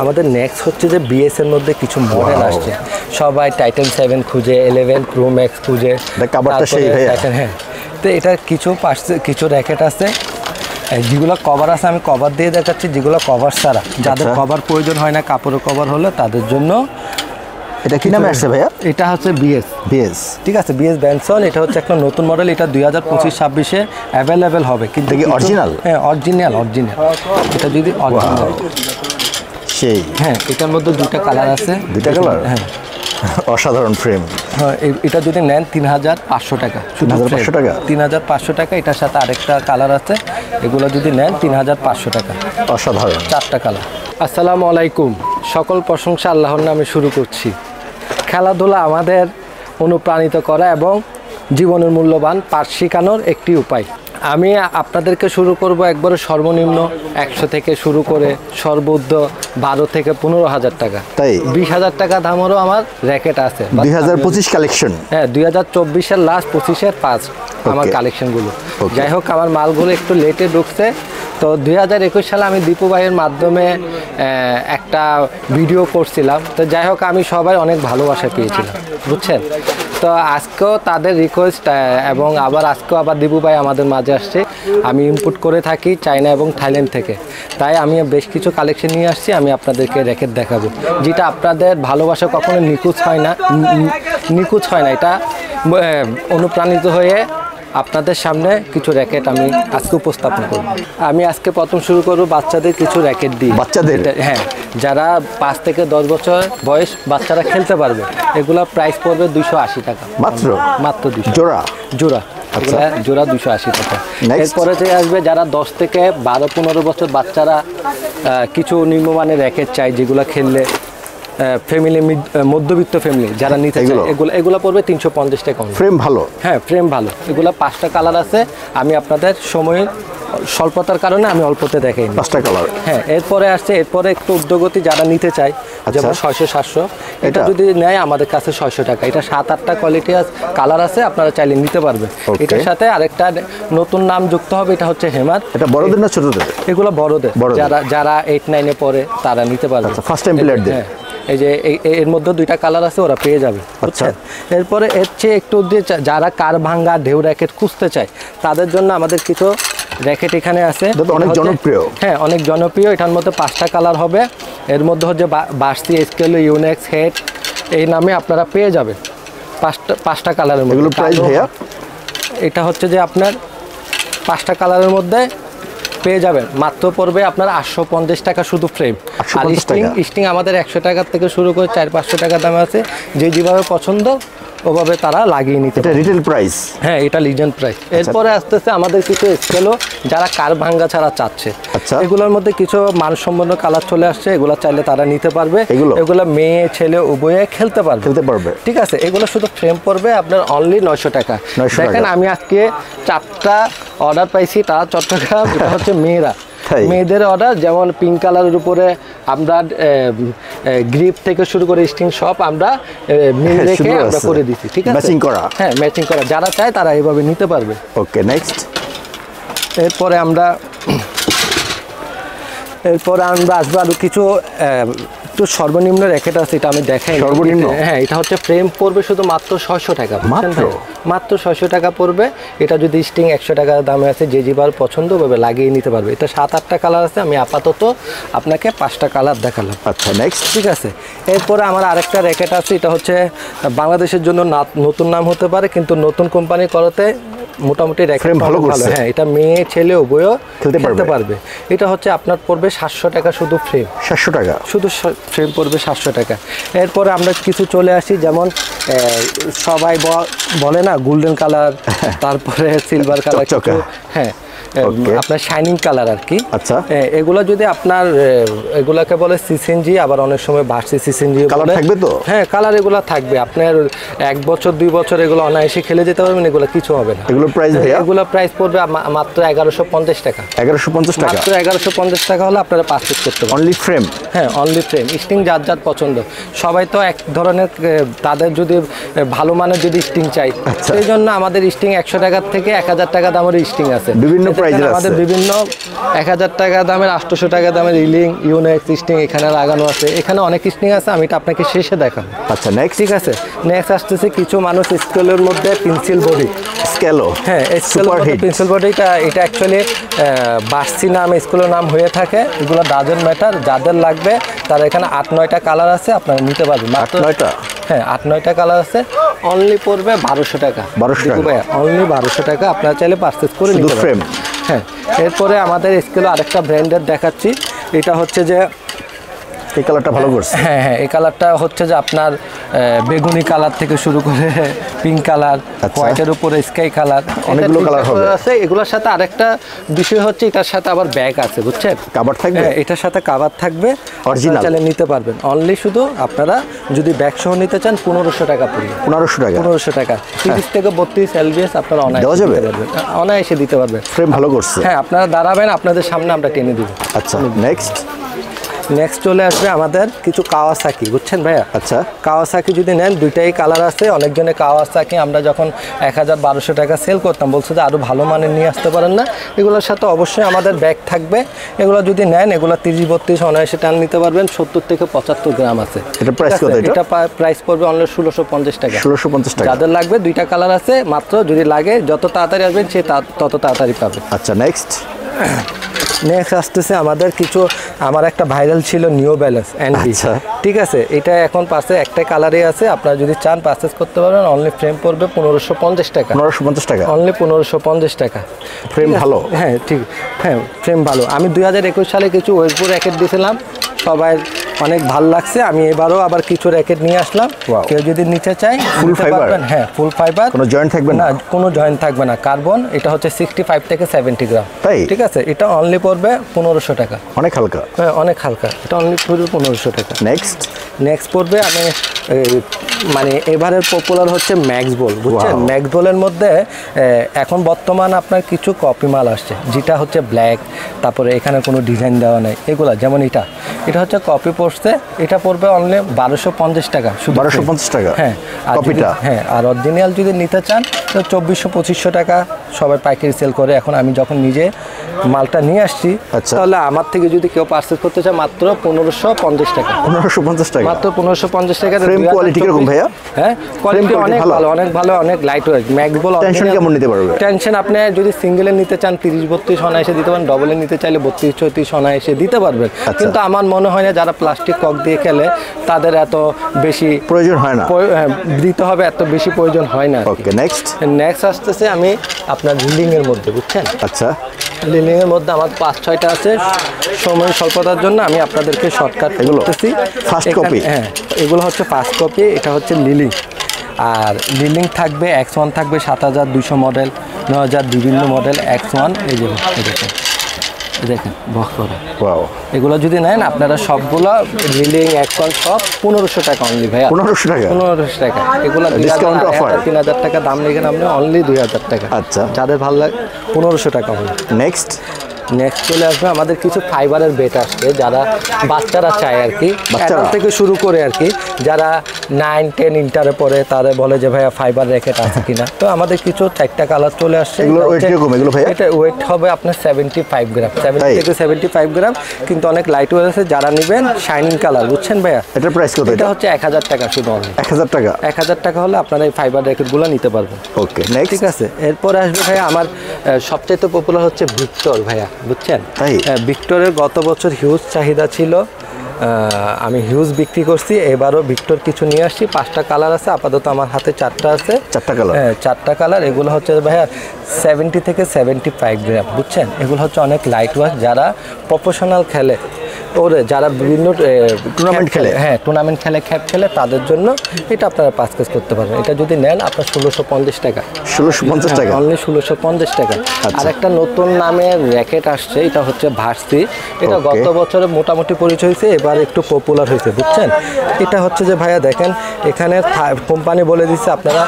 আমাদের নেক্সট হচ্ছে যে বিএস এর মধ্যে কিছু মডেল আসছে, সবাই টাইটান 7 খুঁজে, 11 প্রো ম্যাক্স খুঁজে, হ্যাঁ। তো এটা কিছু র্যাকেট আছে যেগুলো কভার আছে, আমি কভার দিয়ে দেখাচ্ছি। যেগুলো কভার ছাড়া, যাদের কভার প্রয়োজন হয় না, কাপড়ের কভার হলে তাদের জন্য। এটা কি নামে আসছে ভাইয়া? এটা হচ্ছে বিএস, ঠিক আছে, বিএস ব্যানসন। এটা হচ্ছে একটা নতুন মডেল, এটা 2025-26-এ অ্যাভেলেবেল হবে। কিন্তু অরিজিনাল? হ্যাঁ, অরিজিনাল। এটা যদি অরিজিনাল সেই, হ্যাঁ, এটার মধ্যে দুটা কালার আছে। দুটা কালার? হ্যাঁ, অসাধারণ ফ্রেম। হ্যাঁ, এটা যদি নেন 3500 টাকা, 3500 টাকা, 3500 টাকা। এটার সাথে আরেকটা কালার আছে, এগুলো যদি নেন 3500 টাকা। অসাধারণ, 4টা কালার। আসসালামু আলাইকুম, সকল প্রশংসা আল্লাহর নামে শুরু করছি। খেলাধুলা আমাদের অনুপ্রাণিত করা এবং জীবনের মূল্যবান পাঠ শেখানোর একটি উপায়। আমি আপনাদেরকে শুরু করব একবারে সর্বনিম্ন 100 থেকে শুরু করে সর্বোচ্চ 12 থেকে 15,000 টাকা, তাই 20,000 টাকা দামেরও আমার র্যাকেট আছে। 2025 কালেকশন? হ্যাঁ, 2024-এর লাস্ট, 25-এর ফার্স্ট আমার কালেকশনগুলো। যাই হোক, আমার মালগুলো একটু লেটে ঢুকছে। তো 2021 সালে আমি দীপু ভাইয়ের মাধ্যমে একটা ভিডিও করছিলাম। তো যাই হোক, আমি সবাই অনেক ভালোবাসা পেয়েছিলাম, বুঝছেন। তো আজকেও তাদের রিকোয়েস্ট এবং আজকেও আবার দীপু ভাই আমাদের মাঝে আসছে। আমি ইম্পোর্ট করে থাকি চায়না এবং থাইল্যান্ড থেকে, তাই আমি বেশ কিছু কালেকশন নিয়ে আসছি। আমি আপনাদেরকে র্যাকেট দেখাবো, যেটা আপনাদের ভালোবাসা কখনো নিখুঁত হয় না। এটা অনুপ্রাণিত হয়ে আপনাদের সামনে কিছু র্যাকেট আমি আজকে উপস্থাপন করব। আমি আজকে প্রথম শুরু করব বাচ্চাদের কিছু র্যাকেট দিয়ে। বাচ্চাদের? হ্যাঁ, যারা 5 থেকে 10 বছর বয়স বাচ্চারা খেলতে পারবে। এগুলো প্রাইস পড়বে 280 টাকা মাত্র 200 জোড়া। জোড়া 280 টাকা। এরপরে যে আসবে যারা 10 থেকে 12-15 বছর বাচ্চারা কিছু নিম্নমানের র্যাকেট চাই, যেগুলো খেললে ফ্যামিলি, মধ্যবিত্ত ফ্যামিলি যারা নিতে চায়, এগুলো পড়বে 350 টাকা। ফ্রেম ভালো? হ্যাঁ, ফ্রেম ভালো। এগুলো 5টা কালার আছে। আমি আপনাদের সময়ের স্বল্পতার কারণে আমি অল্পতে দেখাই 5টা কালার। হ্যাঁ, এরপরে একটু উদ্যোগতি যারা নিতে চায়, যেমন 600-700, এটা যদি নেয় আমাদের কাছে 600 টাকা। এটা 7-8টা কোয়ালিটি কালার আছে, আপনারা চাইলে নিতে পারবে। এটার সাথে আরেকটা নতুন নাম যুক্ত হবে, এটা হচ্ছে হেমার। এটা বড়দের না ছোটদের? এগুলো বড়দের, যারা 8-9-এ পড়ে তারা নিতে পারবে। ফার্স্ট টাইম প্লেয়ারদের? হ্যাঁ, এই যে এর মধ্যে 2টা কালার আছে, ওরা পেয়ে যাবে। আচ্ছা, এরপরে এর চেয়ে একটু যারা কার ভাঙ্গা ঢেউ র্যাকেট খুঁজতে চায়, তাদের জন্য আমাদের কিছু র্যাকেট এখানে আছে, অনেক জনপ্রিয়। হ্যাঁ, অনেক জনপ্রিয়। এটার মধ্যে 5টা কালার হবে। এর মধ্যে হচ্ছে বার্সি, স্কেল, ইউনেক্স, হেড, এই নামে আপনারা পেয়ে যাবেন 5টা কালারের মধ্যে। এগুলো প্রাইস ভাইয়া? এটা হচ্ছে যে আপনার 5টা কালারের মধ্যে পেয়ে যাবেন, মাত্র পড়বে আপনার 850 টাকা শুধু ফ্রেম। আর স্টিং আমাদের 100 টাকা থেকে শুরু করে 400-500 টাকা দামে আছে। যেভাবে পছন্দ ওভাবে তারা লাগিয়ে নিতে। এটা রিটেল প্রাইস? হ্যাঁ, এটা লিজেন্ড প্রাইস। এরপরে আসতেছে আমাদের কিছু স্কেলও, যারা কার ভাঙ্গা ছাড়া চাচ্ছে। এগুলোর মধ্যে কিছু মানসম্পন্ন কালার চলে আসছে, এগুলো চাইলে তারা নিতে পারবে। এগুলো মেয়ে ছেলে উভয়ে খেলতে পারবে, ঠিক আছে। এগুলো শুধু ফ্রেম পড়বে আপনার অনলি 900 টাকা। দেখেন, আমি আজকে 4টা অর্ডার পাইছি, তারা চট্টগ্রাম। এটা হচ্ছে মেয়েদের অর্ডার, যেমন পিঙ্ক কালারের উপরে আমরা গ্রিপ থেকে শুরু করে স্টিং সব আমরা রেখে আমরা করে দিচ্ছি, ঠিক আছে। ম্যাচিং করা? হ্যাঁ, ম্যাচিং করা। যারা চায় তারা এইভাবে নিতে পারবে। ওকে, নেক্সট। এরপরে আমরা আসবো আরো কিছু একটু সর্বনিম্ন র্যাকেট আছে, এটা আমি দেখাই। সর্বনিম্ন? হ্যাঁ, এটা হচ্ছে ফ্রেম পড়বে শুধু মাত্র 600 টাকা। মাত্র 600 টাকা পড়বে। এটা যদি স্টিং 100 টাকা দামে আছে, যে যেবার পছন্দ ভাবে লাগিয়ে নিতে পারবে। এটা 7-8টা কালার আছে, আমি আপাতত আপনাকে 5টা কালার দেখালাম। আচ্ছা, নেক্সট। ঠিক আছে। এরপরে আমার আরেকটা র্যাকেট আছে, এটা হচ্ছে বাংলাদেশের জন্য নতুন নাম হতে পারে, কিন্তু নতুন কোম্পানি করতে মোটামুটি র্যাকেট ভালো। হ্যাঁ, এটা মেয়ে ছেলে উভয়ও খেলতে পারবে। এটা হচ্ছে আপনার পড়বে 700 টাকা শুধু ফ্রেম। 700 টাকা শুধু ফ্রেম পড়বে 700 টাকা। এরপরে আমরা কিছু চলে আসি, যেমন সবাই বলে না গোল্ডেন কালার, তারপরে সিলভার কালার, হ্যাঁ, আপনার শাইনিং কালার আর কি। আচ্ছা, এগুলো যদি আপনার এগুলাকে বলে সিসিএনজি, আবার অনেক সময় ভার্সি সিসিএনজি কালার থাকবে তো। হ্যাঁ, কালার এগুলো থাকবে। আপনার 1 বছর 2 বছর এগুলো অনায়াসে খেলে যেতে পারবেন, এগুলো কিছু হবে না। এগুলো প্রাইস ভাইয়া? এগুলো প্রাইস পড়বে মাত্র 1150 টাকা। 1150 টাকা? মাত্র 1150 টাকা হলে আপনারা পারচেজ করতে পারবেন। Only frame? হ্যাঁ, অনলি ফ্রেম। স্টিং যার পছন্দ। সবাই তো এক ধরনের, তাদের যদি ভালো মানের যদি স্টিং চাই, সেই জন্য আমাদের স্টিং 100 টাকার থেকে 1000 টাকা দামের স্টিং আছে। বিভিন্ন প্রাইজের আছে আমাদের বিভিন্ন 1000 টাকা দামের 800 টাকা দামের রিলিং ইউনেক্স স্টিং এখানে লাগানো আছে। এখানে অনেক স্টিং আছে, আমি এটা আপনাকে শেষে দেখাবো। আচ্ছা নেক্সট ঠিক আছে, নেক্সট আসতেছে কিছু মানুষ স্কেলের মধ্যে পেন্সিল বডি স্কেলো হ্যাঁ সুপার হিট পেন্সিল বডিটা এটা অ্যাকচুয়ালি বাসসি নাম স্কুলের নাম হয়ে থাকে। এগুলো ডাজেন্ট ম্যাটার, যাদের লাগবে তারা এখানে 8-9টা কালার আছে, আপনারা নিতে পারবেন। 8-9টা হ্যাঁ 8-9টা কালার আছে, অনলি পড়বে 1200 টাকা। 1200 টাকা অনলি 1200 টাকা, আপনারা চাইলে পারচেজ করে নিতে পারবেন। হ্যাঁ এরপরে আমাদের স্কেলে আরেকটা ব্র্যান্ডের দেখাচ্ছি। এটা হচ্ছে যে এই কালারটা ভালো করছে। হ্যাঁ হ্যাঁ এই কালারটা হচ্ছে যে আপনার বেগুনি কালার থেকে শুরু করে পিঙ্ক কালার, হোয়াইটের উপরে স্কাই কালার, অনেকগুলো কালার হবে আছে। এগুলোর সাথে আরেকটা বিষয় হচ্ছে এটার সাথে আবার ব্যাগ আছে, বুঝছেন? কভার থাকবে, এটার সাথে কভার থাকবে, অরিজিনাল চাইলে নিতে পারবেন। অনলি শুধু আপনারা যদি ব্যাগ সহ নিতে চান 1500 টাকা পড়বে। 1500 টাকা 1500 টাকা 30 থেকে 32 এলবিএস আপনারা অনায়াসে দিতে পারবেন, অনায়াসে দিতে পারবেন। ফ্রেম ভালো করছে। হ্যাঁ আপনারা দাঁড়াবেন, আপনাদের সামনে আমরা টেনে দিব। আচ্ছা নেক্সট চলে আসবে আমাদের কিছু কাওয়াসাকি, বুঝছেন ভাইয়া? আচ্ছা কাওয়াসাকি যদি নেন দুইটাই কালার আছে। অনেকজনে কাওয়াসাকি আমরা যখন 1000-1200 টাকা সেল করতাম বলছে যে আরও ভালো মানের নিয়ে আসতে পারেন না। এগুলোর সাথে অবশ্যই আমাদের ব্যাগ থাকবে। এগুলো যদি নেন এগুলো 30-32 অনায়াসে টান নিতে পারবেন। 70 থেকে 75 গ্রাম আছে। এটা প্রাইস কত? এটা প্রাইস পড়বে অনলি 1650 টাকা। 1650 টাকা। যাদের লাগবে দুইটা কালার আছে মাত্র, যদি লাগে যত তাড়াতাড়ি আসবেন সে তত তাড়াতাড়ি পাবে। আচ্ছা নেক্সট আসতেছে আমাদের কিছু, আমার একটা ভাইরাল ছিল নিউ ব্যালেন্স এনবি, ঠিক আছে? এটা এখন পাশে একটা কালারে আছে, আপনারা যদি চান পারচেজ করতে পারবেন। অনলি ফ্রেম পড়বে 1550 টাকা। 1550 টাকা অনলি 1550 টাকা। ফ্রেম ভালো? হ্যাঁ ঠিক, হ্যাঁ ফ্রেম ভালো। আমি 2021 সালে কিছু ওয়েসবো র্যাকেট দিয়েছিলাম, সবাই অনেক ভালো লাগছে। আমি এবারও আবার কিছু র্যাকেট নিয়ে আসলাম। কেউ যদি নিতে চায় ফুল ফাইবার? হ্যাঁ ফুল ফাইবার, কোনো জয়েন্ট থাকবে না? কোনো জয়েন্ট থাকবে না, কার্বন। এটা হচ্ছে 65 থেকে 70 গ্রাম, ঠিক আছে? এটা অনলি পড়বে 1500 টাকা। অনেক হালকা? হ্যাঁ অনেক হালকা, এটা অনলি পড়বে 1500 টাকা। নেক্সট পড়বে আমি মানে এবারের পপুলার হচ্ছে ম্যাক্স বল, বুঝছেন? ম্যাক্স বলের মধ্যে এখন বর্তমান আপনার কিছু কপি মাল আসছে, যেটা হচ্ছে ব্ল্যাক, তারপরে এখানে কোনো ডিজাইন দেওয়া নেই। এগুলা যেমন এটা হচ্ছে কপি পড়ছে, এটা পড়বে অনলি 1250 টাকা শুধু। 1250 টাকা? হ্যাঁ কপিটা। হ্যাঁ আর অরিজিনাল যদি নিতে চান তো 2400-2500 টাকা সবাই পাইকারি সেল করে। এখন আমি যখন নিজে মালটা নিয়ে আসছি, তাহলে আমার থেকে যদি কেউ পারচেজ করতে চায় মাত্র 1550 টাকা। 1550 টাকা মাত্র 1550 টাকা। ফ্রেম কোয়ালিটি কিরকম ভাইয়া? হ্যাঁ কোয়ালিটি অনেক ভালো, অনেক ভালো, অনেক লাইট ওয়েট। ম্যাক্স বল টেনশন কেমন নিতে পারবে? টেনশন আপনি যদি সিঙ্গেলে নিতে চান 30-32 অনায়াসে দিতে পারেন, ডবলে নিতে চাইলে 32-34 অনায়াসে দিতে পারবেন। কিন্তু আমার মনে হয় না যারা প্লাস্টিক কক দিয়ে খেলে তাদের এত বেশি প্রয়োজন হয় না, দিতে হবে, এত বেশি প্রয়োজন হয় না। ওকে নেক্সট আসতেছে আমি আপনার রিলিং এর মধ্যে, বুঝছেন? আচ্ছা রিলিং এর মধ্যে আমার 5-6টা আছে। সময় স্বল্পতার জন্য আমি আপনাদেরকে শর্টকাট করতেছি। First copy? হ্যাঁ এগুলো হচ্ছে ফার্স্ট কপি। এটা হচ্ছে লিলিং, আর লিলিং থাকবে X1 থাকবে 7200 মডেল, 9000 বিভিন্ন মডেল X1। এই যে দেখেন বক্স করা, এগুলো যদি নেন আপনারা সবগুলো রিলিং X1 সব 1500 টাকা অনলি ভাইয়া। 1500 টাকা। এগুলো ডিসকাউন্ট অফার 3000 টাকা দাম লেগে আপনি অনলি 2000 টাকা। আচ্ছা যাদের ভালো লাগে 1500 টাকা হবে। নেক্সট চলে আসবে আমাদের কিছু ফাইবারের বেট আসছে, যারা বাচ্চারা চায় আর কি, বাচ্চারা থেকে শুরু করে আর কি, যারা 9-10 ইন্টারে পড়ে তারা বলে যে ভাইয়া ফাইবার র্যাকেট আছে কিনা। তো আমাদের কিছু 4টা কালার চলে আসছে। এটা ওয়েট হবে আপনার 75 গ্রাম, 70 থেকে 75 গ্রাম, কিন্তু অনেক লাইট ওয়েট আছে। যারা নেবেন শাইনিং কালার, বুঝছেন ভাইয়া? এটার প্রাইস কত? এটা হচ্ছে 1000 টাকা শুধু। 1000 টাকা? 1000 টাকা হলে আপনারা এই ফাইবার র্যাকেটগুলো নিতে পারবেন। ওকে নেক্সট ঠিক আছে। এরপরে আসবে ভাইয়া আমার সবচেয়ে পপুলার হচ্ছে ভিক্টর ভাইয়া, বুঝছেন? ভিক্টরের গত বছর হিউজ চাহিদা ছিল, আমি হিউজ বিক্রি করছি। এবারও ভিক্টর কিছু নিয়ে আসছি। 5টা কালার আছে, আপাতত আমার হাতে 4টা আছে। 4টা কালার? হ্যাঁ 4টা কালার। এগুলো হচ্ছে ভাইয়া 70 থেকে 75 গ্রাম, বুঝছেন? এগুলো হচ্ছে অনেক লাইট ওয়েট। যারা প্রফেশনাল খেলে, যারা বিভিন্ন টুর্নামেন্ট খেলে, হ্যাঁ টুর্নামেন্ট খেলে, খ্যাপ খেলে, তাদের জন্য এটা আপনারা পারচেজ করতে পারবেন। এটা যদি নেন আপনার 1650 টাকা। 1650 টাকা? অনলি 1650 টাকা। আর একটা নতুন নামের র্যাকেট আসছে, এটা হচ্ছে ভার্সি। এটা গত বছরে মোটামুটি পরিচয় হয়েছে, এবার একটু পপুলার হয়েছে, বুঝছেন? এটা হচ্ছে যে ভাইয়া দেখেন এখানে কোম্পানি বলে দিচ্ছে আপনারা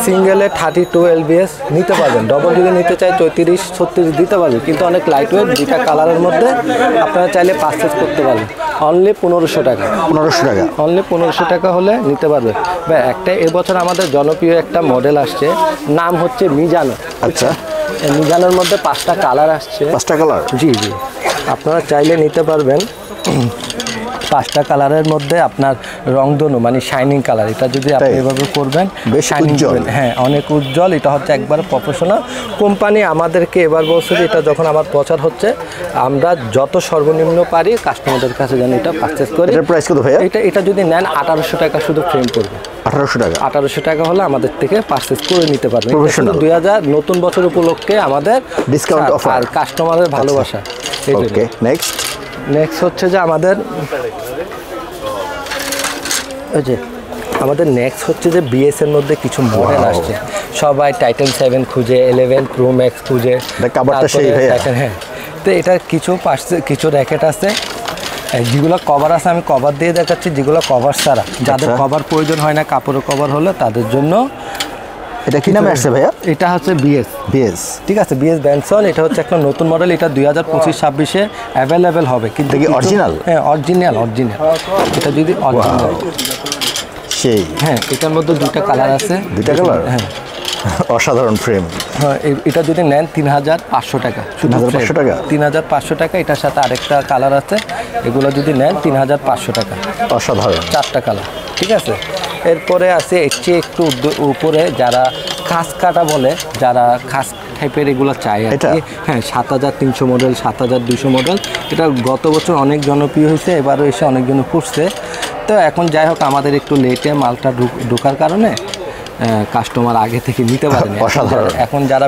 সিঙ্গেলে 32 LBS নিতে পারবেন, ডবল যদি নিতে চাই 34-36 দিতে পারবেন। কিন্তু অনেক লাইট ওয়েট, 2টা কালারের মধ্যে আপনারা চাইলে পারচেজ করতে পারবেন। অনলি 1500 টাকা। 1500 টাকা? অনলি 1500 টাকা হলে নিতে পারবে। ভাই একটা এবছর আমাদের জনপ্রিয় একটা মডেল আসছে, নাম হচ্ছে মিজানো। আচ্ছা নিজানোর মধ্যে 5টা কালার আসছে। 5টা কালার? জি জি, আপনারা চাইলে নিতে পারবেন। 5টা কালারের মধ্যে আপনার রংধনু মানে শাইনিং কালার, এটা যদি আপনি এভাবে করবেন বেশ উজ্জ্বল। হ্যাঁ অনেক উজ্জ্বল। এটা হচ্ছে একবার প্রফেশনাল কোম্পানি আমাদেরকে এবার বলছে যে এটা যখন আমার প্রচার হচ্ছে আমরা যত সর্বনিম্ন পারি কাস্টমারদের কাছে যেন এটা পারচেস করি। এটার প্রাইস কত ভাইয়া? এটা যদি নেন 1800 টাকা শুধু ফ্রেম পড়বে। 1800 টাকা? 1800 টাকা হলে আমাদের থেকে পারচেস করে নিতে পারবেন। প্রফেশনাল। 2000 নতুন বছর উপলক্ষে আমাদের ডিসকাউন্ট অফার আর কাস্টমারের ভালোবাসা। ওকে, নেক্সট হচ্ছে যে আমাদের নেক্সট হচ্ছে যে বিএস এর মধ্যে কিছু মডেল আসছে। সবাই টাইটান 7 খুঁজে, 11 প্রো ম্যাক্স খুঁজে। হ্যাঁ, তো এটা কিছু র্যাকেট আছে যেগুলো কভার আছে, আমি কভার দিয়ে দেখাচ্ছি। যেগুলো কভার ছাড়া, যাদের কভার প্রয়োজন হয় না, কাপড়ের কভার হলো তাদের জন্য। এটা কি নামে আসছে ভাইয়া? এটা হচ্ছে বিএস, ঠিক আছে, বিএস ব্যানসন। এটা হচ্ছে একটা নতুন মডেল। এটা 2025-26-এ অ্যাভেলেবেল হবে। কিন্তু কি অরিজিনাল? হ্যাঁ অরিজিনাল। এটা যদি অরিজিনাল সেই, হ্যাঁ এটার মধ্যে 2টা কালার আছে। 2টা কালার? হ্যাঁ, অসাধারণ ফ্রেম। হ্যাঁ, এটা যদি নেন 3500 টাকা। 3500 টাকা? 3500 টাকা। এটার সাথে আরেকটা কালার আছে, এগুলো যদি নেন 3500 টাকা। অসাধারণ 4টা কালার, ঠিক আছে। এরপরে আছে এর চেয়ে একটু উপরে যারা খাস কাটা বলে, যারা খাস টাইপের এগুলো চাই আর কি। হ্যাঁ 7300 মডেল, 7200 মডেল। এটা গত বছর অনেক জনপ্রিয় হয়েছে, এবারও এসে অনেকজন খুঁজছে। তো এখন যাই হোক আমাদের একটু লেটে মালটা ঢোকার কারণে কাস্টমার আগে থেকে নিতে পারে না। এখন যারা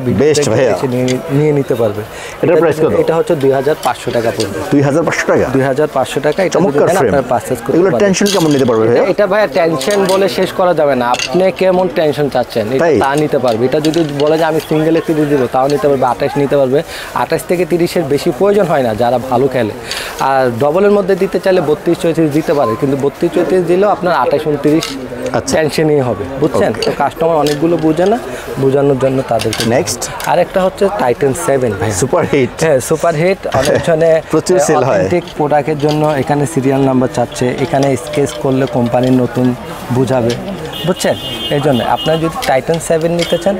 নিয়ে নিতে পারবে। এটার প্রাইস কত? এটা হচ্ছে 2500 টাকা পড়বে। 2500 টাকা? 2500 টাকা। এটা আপনারা পারচেজ করতে এগুলো টেনশন কেমন নিতে পারবে ভাইয়া? এটা ভাইয়া টেনশন বলে শেষ করা যাবে না। আপনি কেমন টেনশন চাচ্ছেন তা নিতে পারবে। এটা যদি বলে যে আমি সিঙ্গেল 30 দিব, তাও নিতে পারবে। 28 নিতে পারবে। 28 থেকে 30-এর বেশি প্রয়োজন হয় না যারা ভালো খেলে। আর ডবলের মধ্যে দিতে চাইলে 32-34 দিতে পারে, কিন্তু 32-34 দিলেও আপনার 28-29 টেনশনই হবে, বুঝছেন। তো কাস্টমার অনেকগুলো বুঝে না, বোঝানোর জন্য তাদেরকে। নেক্সট আরেকটা হচ্ছে টাইটান 7 ভাই, সুপার হিট। হ্যাঁ সুপার হিট। অনেকজনে প্রচুর সেল হয়। অথেন্টিক প্রোডাক্টের জন্য এখানে সিরিয়াল নাম্বার চাচ্ছে, এখানে স্কেচ করলে কোম্পানির নতুন বুঝাবে, বুঝছেন। এই জন্য আপনারা যদি টাইটান 7 নিতে চান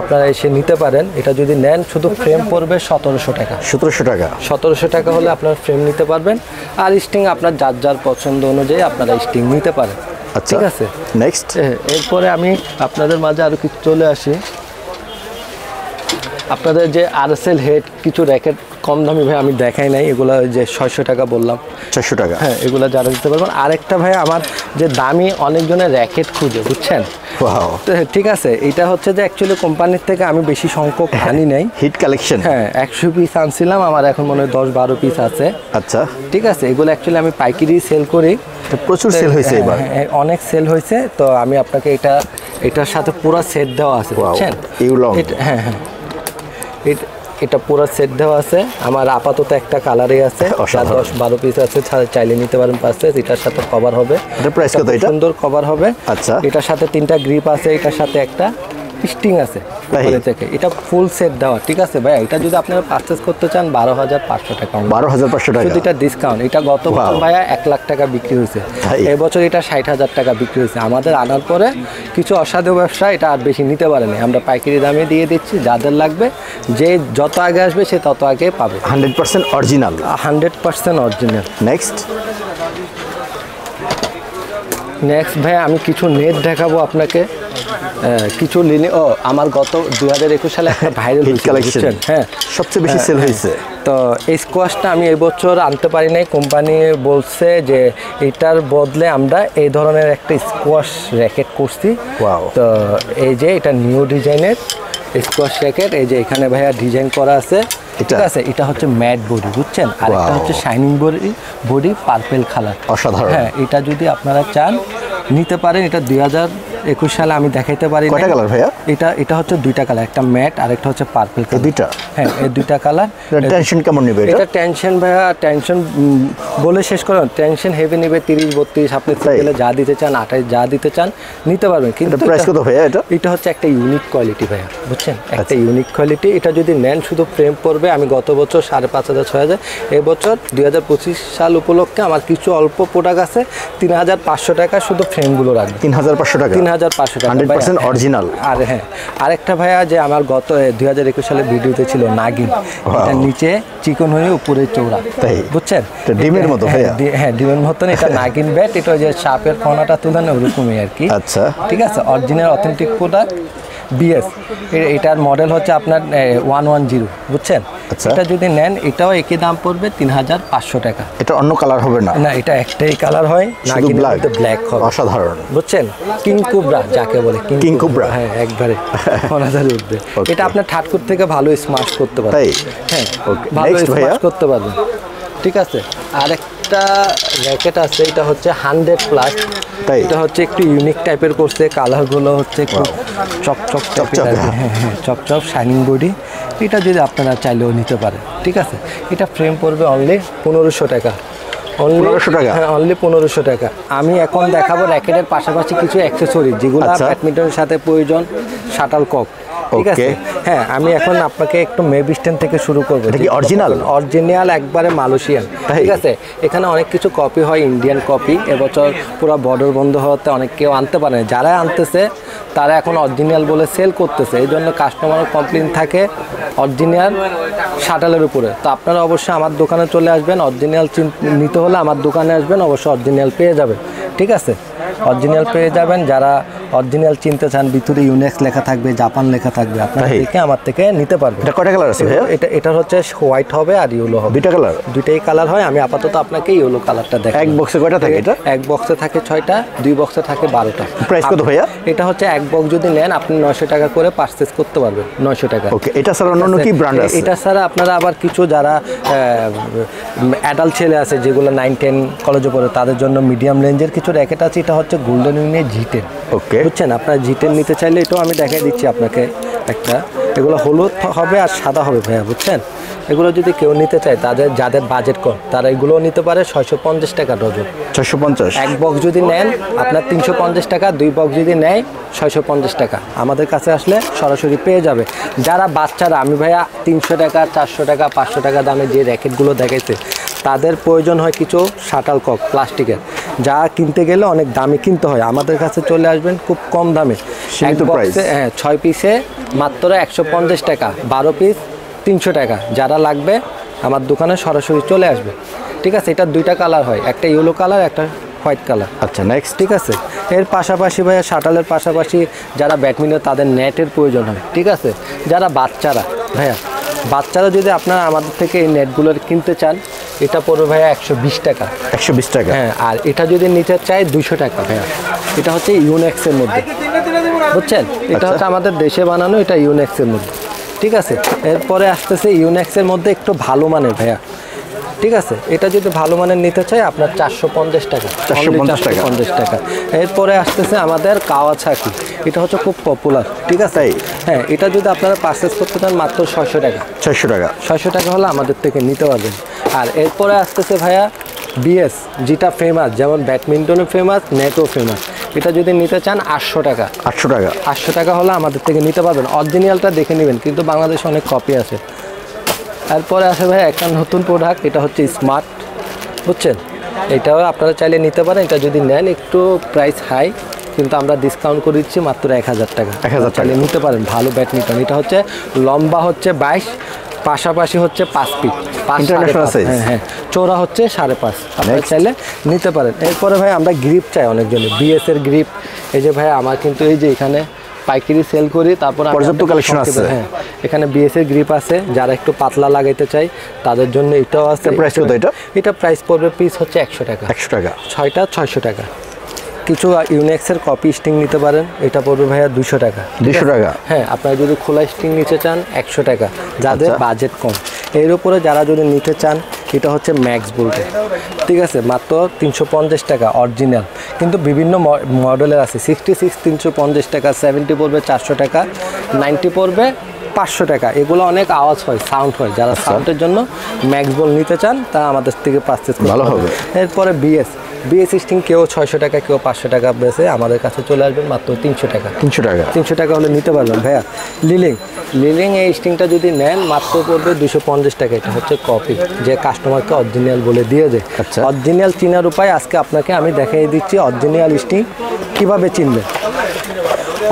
আপনারা এসে নিতে পারেন। এটা যদি নেন শুধু ফ্রেম পড়বে 1700 টাকা। 1700 টাকা? 1700 টাকা হলে আপনারা ফ্রেম নিতে পারবেন। আর স্টিং আপনার যার পছন্দ অনুযায়ী আপনারা স্টিং নিতে পারেন, ঠিক আছে। নেক্সট এরপরে আমি আপনাদের মাঝে আরও কিছু চলে আসি। আপনাদের যে আরএসএল হেড কিছু র্যাকেট কম দামি ভাই আমি দেখাই নাই, এগুলো যে 600 টাকা বললাম, 600 টাকা। হ্যাঁ এগুলো যারা দিতে পারবেন। আরেকটা ভাই আমার যে দামি অনেকজনের র্যাকেট খুঁজে, বুঝছেন। ঠিক আছে, এটা হচ্ছে যে অ্যাকচুয়ালি কোম্পানির থেকে আমি বেশি সংখ্যক আনি নাই। Hit collection. হ্যাঁ 100 পিস আনছিলাম, আমার এখন মনে হয় 10-12 পিস আছে। আচ্ছা, ঠিক আছে। এগুলো অ্যাকচুয়ালি আমি পাইকারি সেল করি। প্রচুর সেল হয়েছে এবার। অনেক সেল হয়েছে। তো আমি আপনাকে এটার সাথে পুরো সেট দেওয়া আছে, বুঝছেন। হ্যাঁ হ্যাঁ, এটা পুরো সেট দেওয়া আছে। আমার আপাতত একটা কালারে আছে, 10-12 পিস আছে, চাইলে নিতে পারেন পারচেজ। এটার সাথে কভার হবে। এটার প্রাইস কত? এটা সুন্দর কভার হবে। আচ্ছা, এটার সাথে 3টা গ্রিপ আছে, এটার সাথে একটা স্টিং আছে থেকে। এটা ফুল সেট দেওয়া, ঠিক আছে ভাই। এটা যদি আপনারা পারচেজ করতে চান 12500 টাকা। 12500 টাকা শুধু এটা ডিসকাউন্ট। এটা গত বছর ভাইয়া 1 লাখ টাকা বিক্রি হয়েছে, এবছর এটা 60,000 টাকা বিক্রি হয়েছে। আমাদের আনার পরে কিছু অসাধু ব্যবসা এটা আর বেশি নিতে পারে না, আমরা পাইকারি দামে দিয়ে দিচ্ছি। যাদের লাগবে যে যত আগে আসবে সে তত আগে পাবে। 100% অরিজিনাল। 100% অরিজিনাল। নেক্সট ভাই আমি কিছু নেট দেখাবো আপনাকে। কিছু আমার গত 2021 সালে একটা ভাইরাল কালেকশন, হ্যাঁ সবচেয়ে বেশি সেল হয়েছে। তো এই স্কোয়াশটা আমি এবছর আনতে পারি নাই। কোম্পানি বলছে যে এটার বদলে আমরা এই ধরনের একটা স্কোয়াশ র্যাকেট করছি। তো এই যে এটা নিউ ডিজাইনের স্কোয়াশ র্যাকেট, এই যে এখানে ভাইয়া ডিজাইন করা আছে, ঠিক আছে। এটা হচ্ছে ম্যাট বডি, বুঝছেন। আর এটা হচ্ছে শাইনিং বডি পার্পল কালার। অসাধারণ। হ্যাঁ এটা যদি আপনারা চান নিতে পারেন। এটা 2021 সালে আমি দেখাইতে পারি। কয়টা কালার ভাইয়া? এটা হচ্ছে 2টা কালার, একটা ম্যাট আর একটা হচ্ছে পার্পল কালার। দুইটা? হ্যাঁ এই 2টা কালার। টেনশন কেমন নেবে এটা? টেনশন ভাইয়া টেনশন বলে শেষ করুন। টেনশন হেভি নেবে 30-32। আপনি সিঙ্গেলে যা দিতে চান, 28 যা দিতে চান নিতে পারবেন। কিন্তু প্রাইস কত ভাইয়া এটা? এটা হচ্ছে একটা ইউনিক কোয়ালিটি ভাইয়া, বুঝছেন। একটা ইউনিক কোয়ালিটি। এটা যদি নেন শুধু ফ্রেম পড়বে। আমি গত বছর 5500-6000, এবছর 2025 সাল উপলক্ষে আমার কিছু অল্প প্রোডাক্ট আছে 3500 টাকা শুধু ফ্রেমগুলো রাখবে। 3500 টাকা? 2500 টাকা 100% অরিজিনাল। আর হ্যাঁ আরেকটা ভাইয়া যে আমার গত 2021 সালে ভিডিওতে ছিল নাগিন, এটা নিচে চিকন হয়ে উপরে চৌড়া, তাই বুঝছেন? ডিমের মতো ভাইয়া। হ্যাঁ ডিমের মতন, এটা নাগিন ব্যাট, এটা ওই যে সাপের ফনাটা তুলে না ওরকমই আর কি। আচ্ছা ঠিক আছে, অরিজিনাল অথেন্টিক প্রোডাক্ট বিএস। এটার মডেল হচ্ছে আপনার 110, বুঝছেন? আচ্ছা। এটা যদি নেন এটাও একই দাম পড়বে 3500 টাকা। এটা অন্য কালার হবে না? না, এটা একটাই কালার হয়, শুধু ব্ল্যাক হবে। অসাধারণ, বুঝছেন? কিং কোবরা যাকে বলে, কিং কোবরা, হ্যাঁ একবারে অনাদারে উঠবে। এটা আপনার ঠাটকুর থেকে ভালো স্মাশ করতে পারবে। তাই? হ্যাঁ ওকে, ভালো নেক্সট ভাইয়া স্মাশ করতে পারবে। ঠিক আছে, আরেকটা র্যাকেট আছে, এটা হচ্ছে 100+। তাই? এটা হচ্ছে একটু ইউনিক টাইপের করছে, কালারগুলো হচ্ছে একটু চকচক টাইপের, হ্যাঁ হ্যাঁ চকচক শাইনিং বডি। এটা যদি আপনারা চাইলেও নিতে পারেন। ঠিক আছে, এটা ফ্রেম পড়বে অনলি 1500 টাকা। 1500 টাকা? হ্যাঁ অনলি 1500 টাকা। আমি এখন দেখাবো র্যাকেটের পাশাপাশি কিছু অ্যাকসেসরি যেগুলো ব্যাডমিন্টনের সাথে প্রয়োজন, শাটল কক। ঠিক আছে, হ্যাঁ আমি এখন আপনাকে একটু মেবি স্ট্যান্ড থেকে শুরু করবো। এটা কি অরিজিনাল? অরিজিনাল একবারে মালয়েশিয়ান। ঠিক আছে, এখানে অনেক কিছু কপি হয়, ইন্ডিয়ান কপি। এবছর পুরো বর্ডার বন্ধ হওয়াতে অনেক কেউ আনতে পারে না, যারা আনতেছে তারা এখন অরিজিনাল বলে সেল করতেছে, এই জন্য কাস্টমারের কমপ্লেন থাকে অরিজিনাল শাটলের উপরে। তো আপনারা অবশ্যই আমার দোকানে চলে আসবেন, অরিজিনাল নিতে হলে আমার দোকানে আসবেন, অবশ্যই অরিজিনাল পেয়ে যাবেন। ঠিক আছে, অরিজিনাল পেয়ে যাবেন। যারা অরিজিনাল চিনতে চান, ভিতরে ইউনেক্স লেখা থাকবে, জাপান লেখা থাকবে, আপনারা দেখে আমার থেকে নিতে পারবেন। এটা কয়টা কালার আছে ভাইয়া? এটা হচ্ছে হোয়াইট হবে আর ইয়েলো হবে। দুইটা কালার? দুইটাই কালার হয়। আমি আপাতত আপনাকে ইয়েলো কালারটা দেখাই। এক বক্সে কয়টা থাকে এটা? এক বক্সে থাকে 6টা, 2 বক্সে থাকে 12টা। প্রাইস কত ভাইয়া? এটা হচ্ছে এক বক্স যদি নেন আপনি 900 টাকা করে পারচেজ করতে পারবেন, 900 টাকা। ওকে, এটা ছাড়া অন্য কি ব্র্যান্ড আছে? এটা ছাড়া আপনারা আবার কিছু যারা অ্যাডাল্ট ছেলে আছে যেগুলো 9-10 কলেজে পড়ে, তাদের জন্য মিডিয়াম রেঞ্জের কিছু র্যাকেট আছে। এটা হচ্ছে গোল্ডেন উইনের G10। ওকে, বুঝছেন? আপনার G10 নিতে চাইলে এটাও আমি দেখাই দিচ্ছি আপনাকে একটা। এগুলো হলুদ হবে আর সাদা হবে ভাইয়া, বুঝছেন? এগুলো যদি কেউ নিতে চায়, যাদের বাজেট কম, তারা এগুলোও নিতে পারে। 650 টাকা ডজন। 650? এক বক্স যদি নেন আপনার 350 টাকা, 2 বক্স যদি নেয় 650 টাকা। আমাদের কাছে আসলে সরাসরি পেয়ে যাবে। যারা বাচ্চারা, আমি ভাইয়া 300 টাকা, 400 টাকা, 500 টাকা দামে যে র্যাকেটগুলো দেখাইছে, তাদের প্রয়োজন হয় কিছু শাটল কক প্লাস্টিকের, যা কিনতে গেলে অনেক দামি কিনতে হয়। আমাদের কাছে চলে আসবেন খুব কম দামে। সীমিত প্রাইস। হ্যাঁ, 6 পিসে মাত্র 150 টাকা, 12 পিস 300 টাকা। যারা লাগবে আমার দোকানে সরাসরি চলে আসবে। ঠিক আছে, এটা 2টা কালার হয়, একটা ইয়েলো কালার, একটা হোয়াইট কালার। আচ্ছা, নেক্সট। ঠিক আছে, এর পাশাপাশি ভাইয়া শাটলের পাশাপাশি যারা ব্যাডমিন্টন, তাদের নেটের প্রয়োজন হয়। ঠিক আছে, যারা বাচ্চারা বাচ্চারা যদি আপনারা আমাদের থেকে এই নেটগুলো কিনতে চান, এটা পড়বে ভাইয়া 120 টাকা। 120 টাকা? হ্যাঁ, আর এটা যদি নিতে চাই 200 টাকা ভাইয়া। এটা হচ্ছে ইউনেক্সের মধ্যে, বুঝছেন? এটা হচ্ছে আমাদের দেশে বানানো, এটা ইউনেক্সের মধ্যে। ঠিক আছে, এরপরে আসতেছে ইউনেক্সের মধ্যে একটু ভালো মানের ভাইয়া। ঠিক আছে, এটা যদি ভালো মানের নিতে চাই আপনার 450 টাকা। 450 টাকা। এরপরে আসতেছে আমাদের কাওয়াসাকি, এটা হচ্ছে খুব পপুলার। ঠিক আছে, হ্যাঁ, এটা যদি আপনারা পারচেজ করতে চান মাত্র 600 টাকা। 600 টাকা? 600 টাকা হলে আমাদের থেকে নিতে পারবেন। আর এরপরে আসতেছে ভাইয়া বিএস, যেটা ফেমাস, যেমন ব্যাডমিন্টনও ফেমাস, নেটও ফেমাস। এটা যদি নিতে চান 800 টাকা। 800 টাকা? 800 টাকা হলে আমাদের থেকে নিতে পারবেন। অরিজিনালটা দেখে নেবেন, কিন্তু বাংলাদেশে অনেক কপি আছে। তারপরে আসে ভাই একটা নতুন প্রোডাক্ট, এটা হচ্ছে স্মার্ট, বুঝছেন? এটাও আপনারা চাইলে নিতে পারেন। এটা যদি নেন একটু প্রাইস হাই, কিন্তু আমরা ডিসকাউন্ট করে দিচ্ছি মাত্র 1000 টাকা। 1000 টাকা নিতে পারেন। ভালো ব্যাডমিন্টন। এটা হচ্ছে লম্বা হচ্ছে 22, পাশাপাশি হচ্ছে 5 ফিট। হ্যাঁ হ্যাঁ, চৌড়া হচ্ছে 5.5। আপনারা চাইলে নিতে পারেন। এরপরে ভাই আমরা গ্রিপ চাই অনেকজনের, বিএস এর গ্রিপ। এই যে ভাই আমার কিন্তু এই যে এখানে পাইকারি সেল করি, তারপর পর্যাপ্ত কালেকশন আছে। হ্যাঁ, এখানে বিএস এর গ্রিপ আছে, যারা একটু পাতলা লাগাইতে চাই তাদের জন্য এটাও আছে। প্রাইস কত এটা? এটা প্রাইস পড়বে পিস হচ্ছে 100 টাকা। 100 টাকা? 6টা 600 টাকা। কিছু ইউনেক্সের কপি স্টিং নিতে পারেন, এটা পড়বে ভাইয়া 200 টাকা। 200 টাকা? হ্যাঁ, আপনারা যদি খোলা স্টিং নিতে চান 100 টাকা, যাদের বাজেট কম। এর উপরে যারা যদি নিতে চান, এটা হচ্ছে ম্যাক্স বলতে। ঠিক আছে, মাত্র 350 টাকা অরিজিনাল, কিন্তু বিভিন্ন মডেলের আছে। 66 350 টাকা, 70 পড়বে 400 টাকা, 90 পড়বে 500 টাকা। এগুলো অনেক আওয়াজ হয়, সাউন্ড হয়। যারা সাউন্ডের জন্য ম্যাক্স বল নিতে চান তারা আমাদের থেকে পারচেজ করতে ভালো হবে। এরপরে বিএস, বিএস স্টিং কেউ 600 টাকা, কেউ 500 টাকা বেচে, আমাদের কাছে চলে আসবেন মাত্র 300 টাকা। 300 টাকা, 300 টাকা হলে নিতে পারবেন ভাইয়া। লিলিং এই স্টিংটা যদি নেন মাত্র পড়বে 250 টাকা। এটা হচ্ছে কপি, যে কাস্টমারকে অরিজিনাল বলে দিয়ে দেয়। আচ্ছা। অরিজিনাল চিনার উপায় আজকে আপনাকে আমি দেখিয়ে দিচ্ছি। অরিজিনাল স্টিং কীভাবে চিনবেন?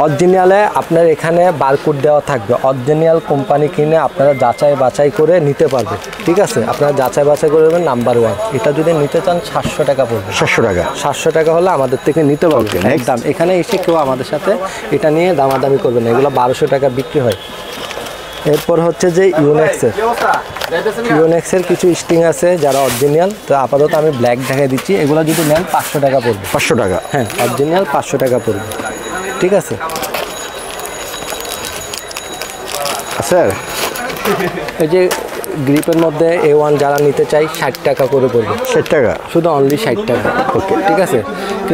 অরিজিনালে আপনার এখানে বারকোড দেওয়া থাকবে। অরিজিনাল কোম্পানি কিনে আপনারা যাচাই বাছাই করে নিতে পারবেন, ঠিক আছে? আপনারা যাচাই বাছাই করবেন নাম্বার 1। এটা যদি নিতে চান 700 টাকা পড়বে। 700 টাকা, 700 টাকা হলে আমাদের থেকে নিতে পারবেন একদম। এখানে এসে কেউ আমাদের সাথে এটা নিয়ে দামাদামি করবে না, এগুলো 1200 টাকা বিক্রি হয়। এরপর হচ্ছে যে ইউনেক্সের কিছু স্টিং আছে যারা অরিজিনাল, তো আপাতত আমি ব্ল্যাক দেখাই দিচ্ছি। এগুলো যদি নেন 500 টাকা পড়বে। 500 টাকা, হ্যাঁ, অরিজিনাল 500 টাকা পড়বে, ঠিক আছে স্যার। এই যে গ্রিপের মধ্যে A1 যারা নিতে চাই 60 টাকা করে পড়বে। 60 টাকা, শুধু অনলি 60 টাকা। ওকে, ঠিক আছে।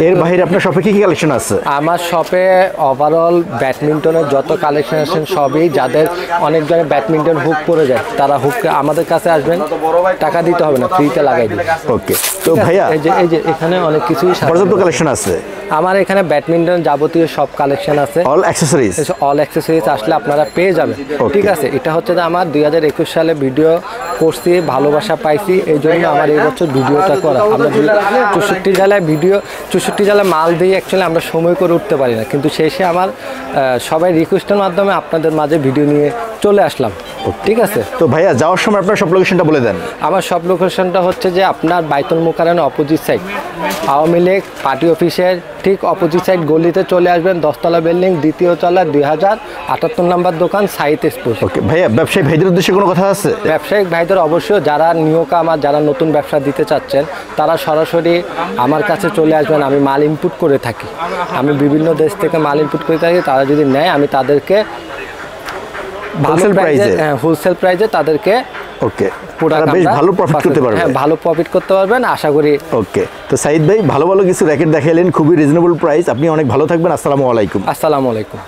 এর বাইরে আপনার শপে কি কি কালেকশন আছে? আমার শপে ওভারঅল ব্যাডমিন্টনের যত কালেকশন আছেন সবই, যাদের অনেক জনের ব্যাডমিন্টন হুক পড়ে যায় তারা হুক আমাদের কাছে আসবেন, টাকা দিতে হবে না, ফ্রিতে লাগাই দিই। ওকে, তো ভাইয়া এই যে এখানে অনেক কিছুই পর্যাপ্ত কালেকশন আছে। আমার এখানে ব্যাডমিন্টন যাবতীয় সব কালেকশন আছে। অল অ্যাকসেসরিজ, অল অ্যাক্সেসরিজ আসলে আপনারা পেয়ে যাবেন, ঠিক আছে। এটা হচ্ছে যে আমার 2021 সালে ভিডিও করছি, ভালোবাসা পাইছি, এই জন্য আমার এই বছর ভিডিওটা করা। আমরা 64 জেলায় ভিডিও, 64 জেলায় মাল দিয়ে অ্যাকচুয়ালি আমরা সময় করে উঠতে পারি না, কিন্তু শেষে আমার সবাই রিকোয়েস্টের মাধ্যমে আপনাদের মাঝে ভিডিও নিয়ে চলে আসলাম, ঠিক আছে। তো ভাইয়া যাওয়ার সময় আপনার সব লোকেশনটা বলে দেন। আমার সব লোকেশনটা হচ্ছে যে আপনার বাইতুল মুকাররমের opposite side, Awami League party অফিসের ঠিক অপোজিট সাইড গলিতে চলে আসবেন, 10তলা বিল্ডিং, 2য় তলা, 2078 নম্বর দোকান, সাইথ স্পোর্টস। ওকে ভাইয়া, ব্যবসায়ী ভাইদের উদ্দেশ্যে কোনো কথা আছে? ব্যবসায়িক ভাইদের অবশ্যই, যারা নিয়োকামার, যারা নতুন ব্যবসা দিতে চাচ্ছেন তারা সরাসরি আমার কাছে চলে আসবেন। আমি মাল ইনপুট করে থাকি, আমি বিভিন্ন দেশ থেকে মাল ইনপুট করে থাকি। তারা যদি নেয় আমি তাদেরকে হোলসেল প্রাইসে তাদেরকে ওকে বেশ ভালো প্রফিট করতে পারবেন। হ্যাঁ, ভালো প্রফিট করতে পারবেন আশা করি। ওকে, তো সাইদ ভাই ভালো ভালো কিছু র্যাকেট দেখাইলেন, খুবই রিজনেবল প্রাইস। আপনি অনেক ভালো থাকবেন। আসসালামু আলাইকুম। আসসালামু আলাইকুম।